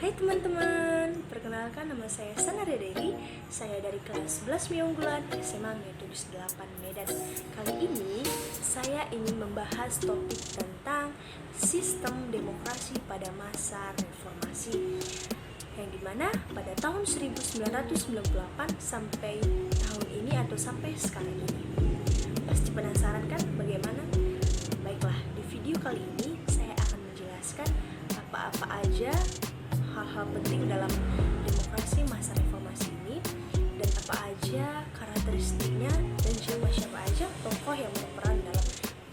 Hai teman-teman, perkenalkan nama saya Sanaria Dewi. Saya dari kelas 11 Miunggulan SMA Metodis 8 Medan. Kali ini saya ingin membahas topik tentang sistem demokrasi pada masa reformasi, yang dimana pada tahun 1998 sampai tahun ini atau sampai sekarang ini. Pasti penasaran kan bagaimana? Baiklah, di video kali ini saya akan menjelaskan apa-apa aja hal-hal penting dalam demokrasi masa reformasi ini, dan apa aja karakteristiknya, dan siapa-siapa aja tokoh yang berperan dalam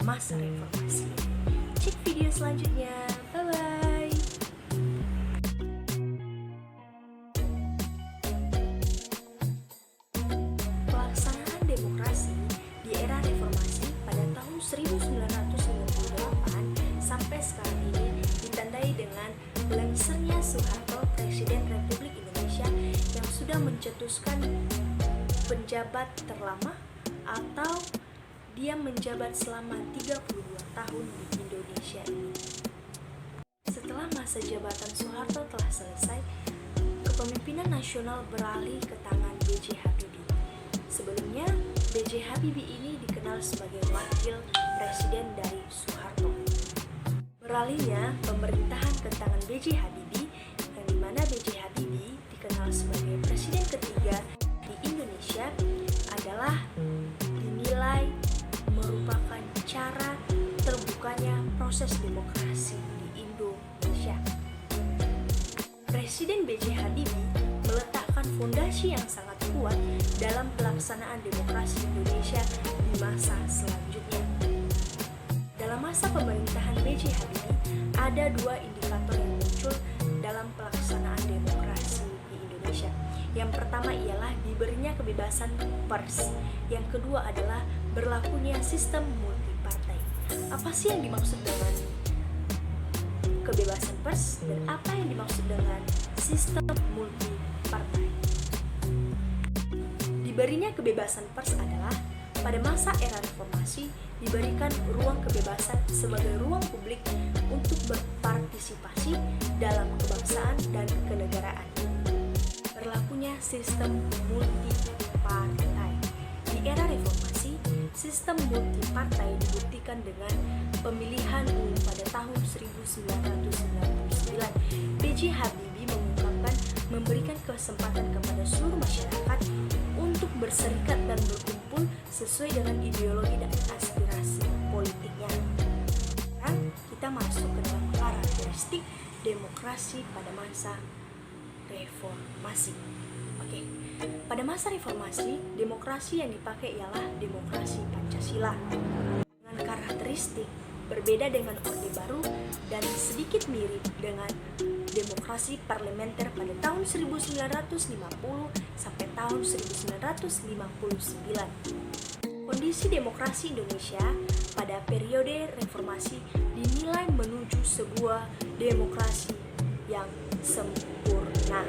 masa reformasi. Cek video selanjutnya. Bye-bye. Pelaksanaan demokrasi di era reformasi pada tahun 1998 sampai sekarang ini ditandai dengan lengsernya Soeharto, Presiden Republik Indonesia, yang sudah mencetuskan penjabat terlama atau dia menjabat selama 32 tahun di Indonesia ini. Setelah masa jabatan Soeharto telah selesai, kepemimpinan nasional beralih ke tangan B.J. Habibie. Sebelumnya, B.J. Habibie ini dikenal sebagai wakil presiden dari Soeharto. Beralihnya pemerintahan ke tangan B.J. Habibie, yang dimana B.J. Habibie dikenal sebagai presiden ketiga di Indonesia, adalah dinilai merupakan cara terbukanya proses demokrasi di Indonesia. Presiden B.J. Habibie meletakkan fondasi yang sangat kuat dalam pelaksanaan demokrasi Indonesia di masa selanjutnya. Dalam masa pemerintahan B.J. Habibie, ada dua indikator yang muncul dalam pelaksanaan demokrasi di Indonesia. Yang pertama ialah diberinya kebebasan pers. Yang kedua adalah berlakunya sistem multipartai. Apa sih yang dimaksud dengan kebebasan pers dan apa yang dimaksud dengan sistem multipartai? Diberinya kebebasan pers adalah pada masa era reformasi diberikan ruang kebebasan sebagai ruang publik untuk berpartisipasi dalam kebangsaan dan kenegaraan. Berlakunya sistem multipartai. Di era reformasi, sistem multipartai dibuktikan dengan pemilihan umum pada tahun 1999. B.J. Habibie mengungkapkan memberikan kesempatan kepada seluruh masyarakat untuk berserikat dan berkumpul sesuai dengan ideologi dan aspirasi politiknya. Sekarang kita masuk ke dalam karakteristik demokrasi pada masa reformasi. Oke, pada masa reformasi, demokrasi yang dipakai ialah demokrasi Pancasila dengan karakteristik berbeda dengan Orde Baru dan sedikit mirip dengan demokrasi parlementer pada tahun 1950 sampai tahun 1959. Kondisi demokrasi Indonesia pada periode reformasi dinilai menuju sebuah demokrasi yang sempurna.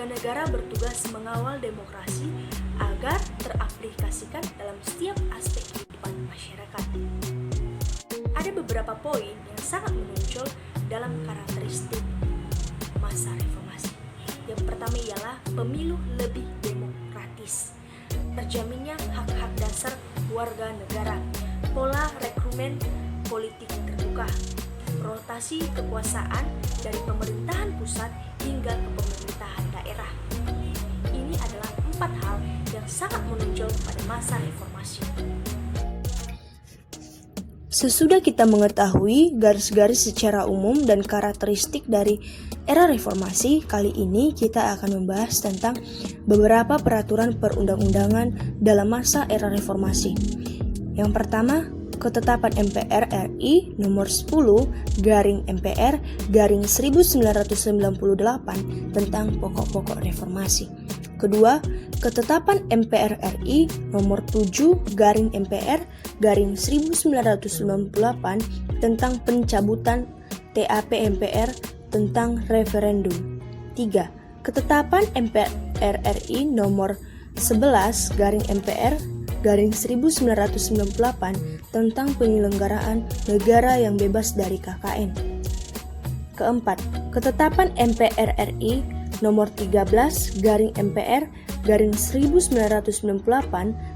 Negara bertugas mengawal demokrasi agar teraplikasikan dalam setiap aspek kehidupan masyarakat. Ada beberapa poin yang sangat menonjol dalam karakteristik masa reformasi. Yang pertama ialah pemilu lebih demokratis, terjaminnya hak-hak dasar warga negara, pola rekrutmen politik terbuka, rotasi kekuasaan dari pemerintahan pusat hingga ke pemerintahan daerah. Ini adalah 4 hal yang sangat menonjol pada masa reformasi. Sesudah kita mengetahui garis-garis secara umum dan karakteristik dari era reformasi, kali ini kita akan membahas tentang beberapa peraturan perundang-undangan dalam masa era reformasi. Yang pertama, Ketetapan MPR RI nomor 10/MPR/1998 tentang pokok-pokok reformasi. Kedua, Ketetapan MPR RI nomor 7/MPR/1998 tentang pencabutan TAP MPR tentang referendum. 3. Ketetapan MPR RI nomor 11/MPR/1998 tentang penyelenggaraan negara yang bebas dari KKN. Keempat, Ketetapan MPR RI nomor 13 garing MPR garing 1998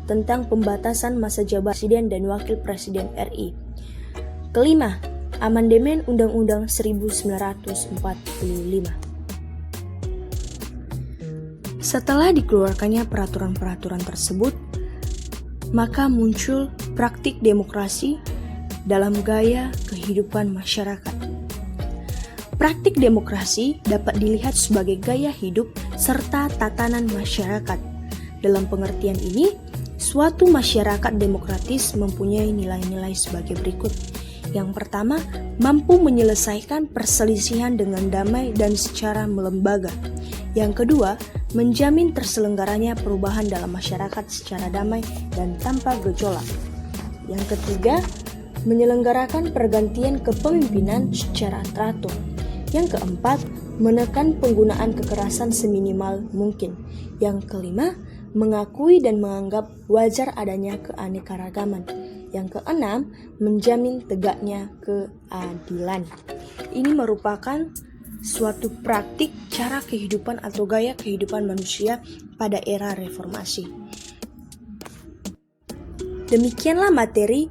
tentang pembatasan masa jabatan Presiden dan Wakil Presiden RI. Kelima, Amandemen Undang-Undang 1945. Setelah dikeluarkannya peraturan-peraturan tersebut, maka muncul praktik demokrasi dalam gaya kehidupan masyarakat. Praktik demokrasi dapat dilihat sebagai gaya hidup serta tatanan masyarakat. Dalam pengertian ini, suatu masyarakat demokratis mempunyai nilai-nilai sebagai berikut. Yang pertama, mampu menyelesaikan perselisihan dengan damai dan secara melembaga. Yang kedua, menjamin terselenggaranya perubahan dalam masyarakat secara damai dan tanpa gejolak. Yang ketiga, menyelenggarakan pergantian kepemimpinan secara teratur. Yang keempat, menekan penggunaan kekerasan seminimal mungkin. Yang kelima, mengakui dan menganggap wajar adanya keanekaragaman. Yang keenam, menjamin tegaknya keadilan. Ini merupakan suatu praktik cara kehidupan atau gaya kehidupan manusia pada era reformasi. Demikianlah materi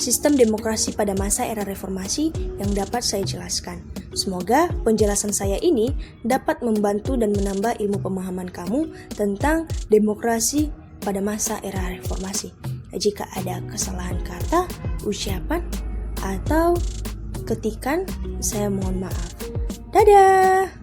sistem demokrasi pada masa era reformasi yang dapat saya jelaskan. Semoga penjelasan saya ini dapat membantu dan menambah ilmu pemahaman kamu tentang demokrasi pada masa era reformasi. Jika ada kesalahan kata, ucapan, atau ketikan, saya mohon maaf. Dadah!